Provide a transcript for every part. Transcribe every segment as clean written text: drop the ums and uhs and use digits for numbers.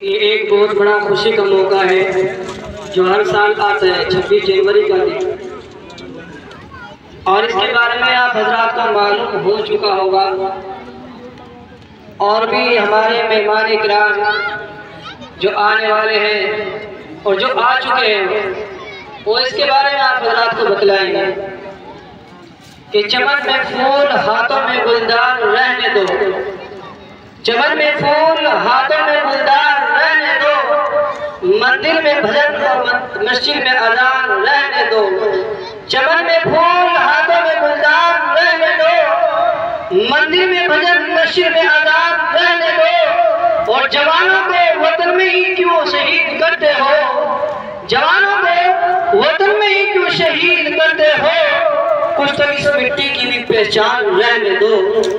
ये एक बहुत बड़ा खुशी का मौका है जो हर साल आता है 26 जनवरी का दिन, और इसके बारे में आप हजरात को मालूम हो चुका होगा। और भी हमारे मेहमान इकराम जो आने वाले हैं और जो आ चुके हैं वो इसके बारे में आप हजरात को बतलाएंगे कि चमन में फूल हाथों में गुलदार रहने दो, चमन में फूल हाथों में गुलदार रहने दो, मंदिर में भजन और मस्जिद में अजान रहने दो। चमन में फूल हाथों में गुलदार रहने दो, मंदिर में भजन मस्जिद में अजान रहने दो। और जवानों को वतन में ही क्यों शहीद करते हो, जवानों को वतन में ही क्यों शहीद करते हो। कुछ तो इस मिट्टी की भी पहचान रहने दो,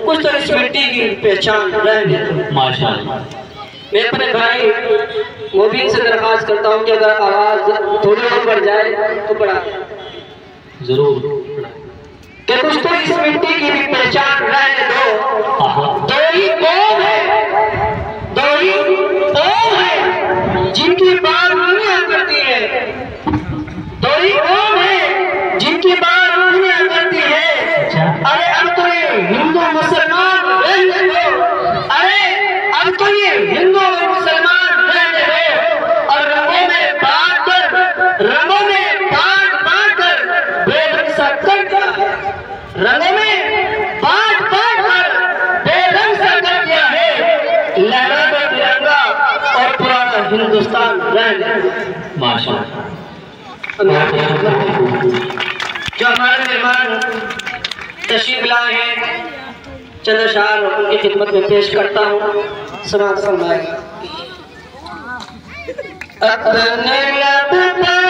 कुछ तो इस मिट्टी की भी पहचान रहने दो। माशाअल्लाह। मैं अपने भाई मोबिन से दरख्वास्त करता हूँ कि अगर आवाज थोड़ी और बढ़ जाए तो बढ़ा जरूर, कि कुछ तो इस मिट्टी की भी पहचान रहने दो। दो ही कौम है, दो ही कौम है जिनकी बात दुनिया करती है, दो ही कौम है जिनकी बात दुनिया करती है। अरे अब तो ये हिंदू मुसलमान रहने दो, अरे अब तो ये हिंदू और मुसलमान रहने दो। और रंगों में बांट कर, रंगों में बांट बांट कर बेरंग सा कर दिया है, रंगों में बांट बांट कर बेरंग सा कर दिया है। लहरा में तिरंगा और पुराना हिंदुस्तान रहने दो। माशाअल्लाह। जो हमारे मेहमान तशरीफ लाए हैं चंद अशार उनकी खिदमत में पेश करता हूँ। समाज फरमाएगा। अपने लब पर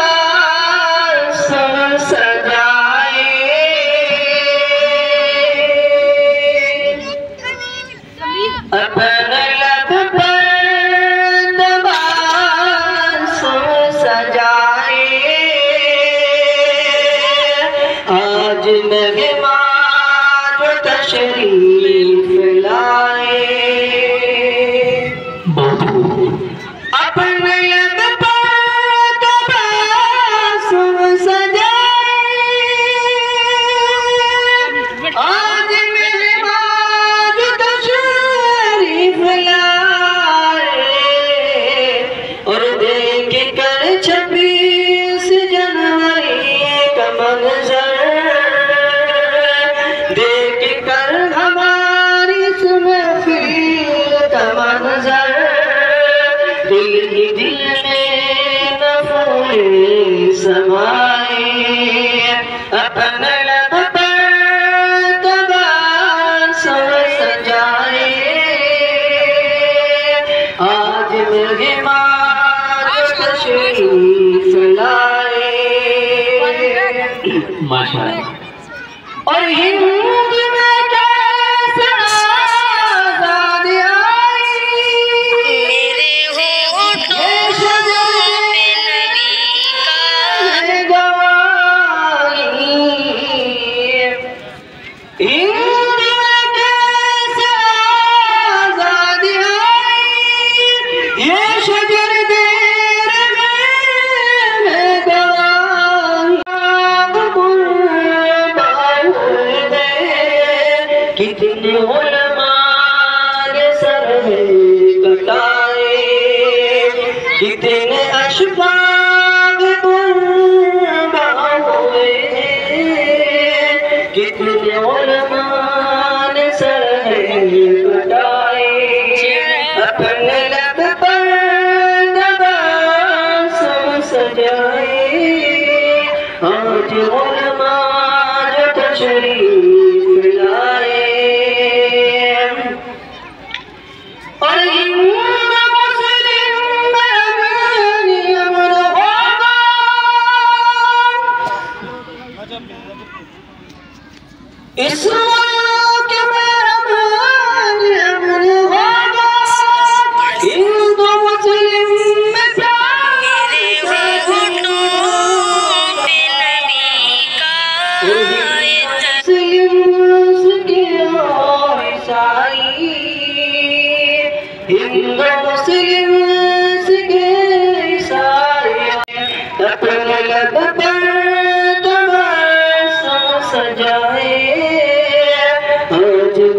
तबस्सुम सजाए, अपने लब पर तबस्सुम सजाए, आज मेहमान जो तशरीफ लाए। अपने लब पर तबस्सुम सजाए, आज मेहमान जो तशरीफ लाए। और देख कर 26 जनवरी का मंजर, देख कर हमारी इस महफिल का मंजर, दिल ही दिल में नफूले समाए। अपने लब पर तबस्सुम सजाए, आज मेहमान तशरीफ लाए। माशाअल्लाह। और हिंद में कैसे आज़ादी आई, मेरे होठों पे नबी का गवाही। हिंद में कैसे आज़ादी आई, ये शजर देर में गवाही। कितने उलमा ने सर कटाए, कितने अशफाक कुर्बान हुए, कितने उलमा ने सर कटाए। अपने लब पर तबस्सुम सजाए, आज उलमा जो तशरीफ लाए। और हिंद मुस्लिम में अमन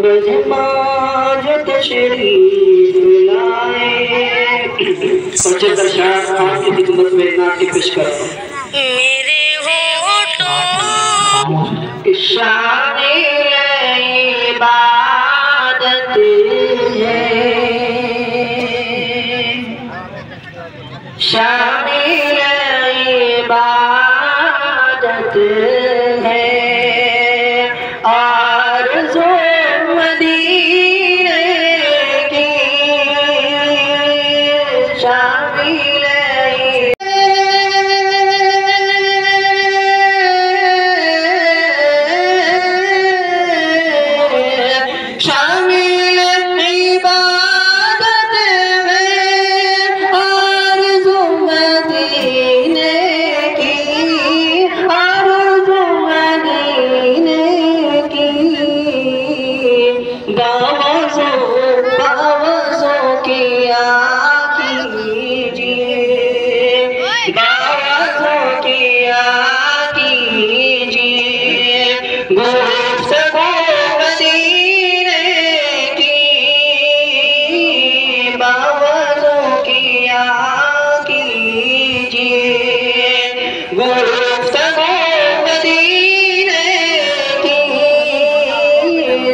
बजमाज तशरीफ लाए। और जब दर्शान आपकी खिदमत में नाते पेश करो। मेरे होठों की शामिल इबादत है, शामिल इबादत है। आरज़ू मदीने की शामिल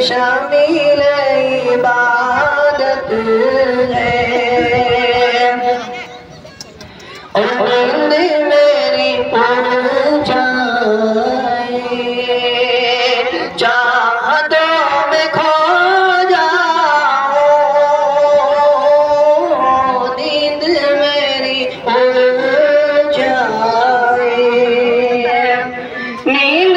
शामिल इबादत है। और मेरी उड़ जाए, चाहतों में खो जाऊं, नींद मेरी उड़ जाए, नींद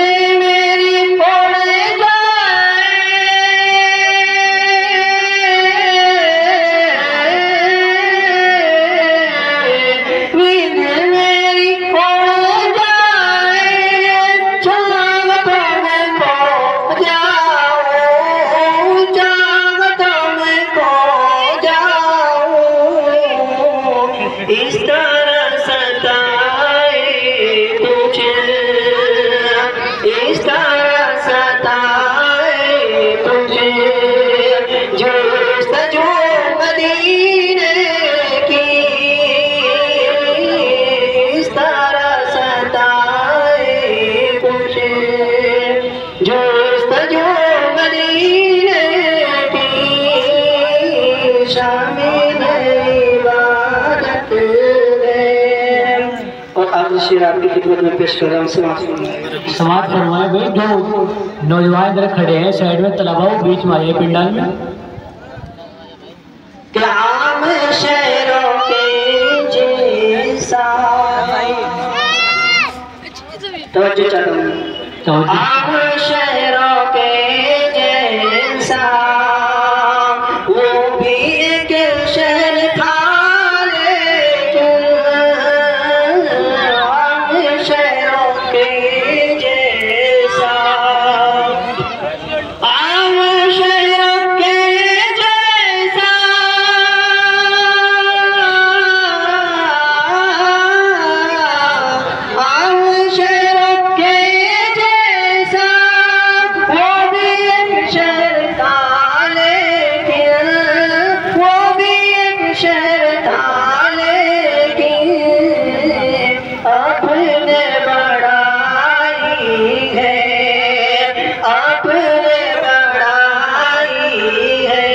इस तरह सताए तुझे, इस तरह सताए तुझे, जो सजो मदीने की, इस तरह सताए तुझे, जो सजो मदीने की शामिल इबादत है। और आखिरी शेर आपकी खिदमत में पेश कर रहा हूँ। समाज फरमाए भाई, जो नौजवान इधर खड़े हैं साइड में, तलबा बीच में आए पिंडाल में। क्या आम शहरों के जैसा, तवज्जो चाहता हूँ, आम शहरों के जैसा वो भी एक शहर था, लेकिन आम शहरों के जैसा, आम शहरों के जैसा, आम शहरों के जैसा वो भी एक शहर था, लेकिन वो भी एक शहर था, लेकिन अपने बड़ाई है, अपने बड़ाई है,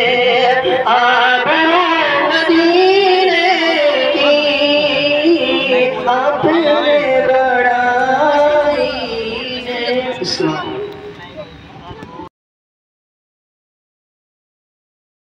आबरू मदीने की, अपने बड़ाई है।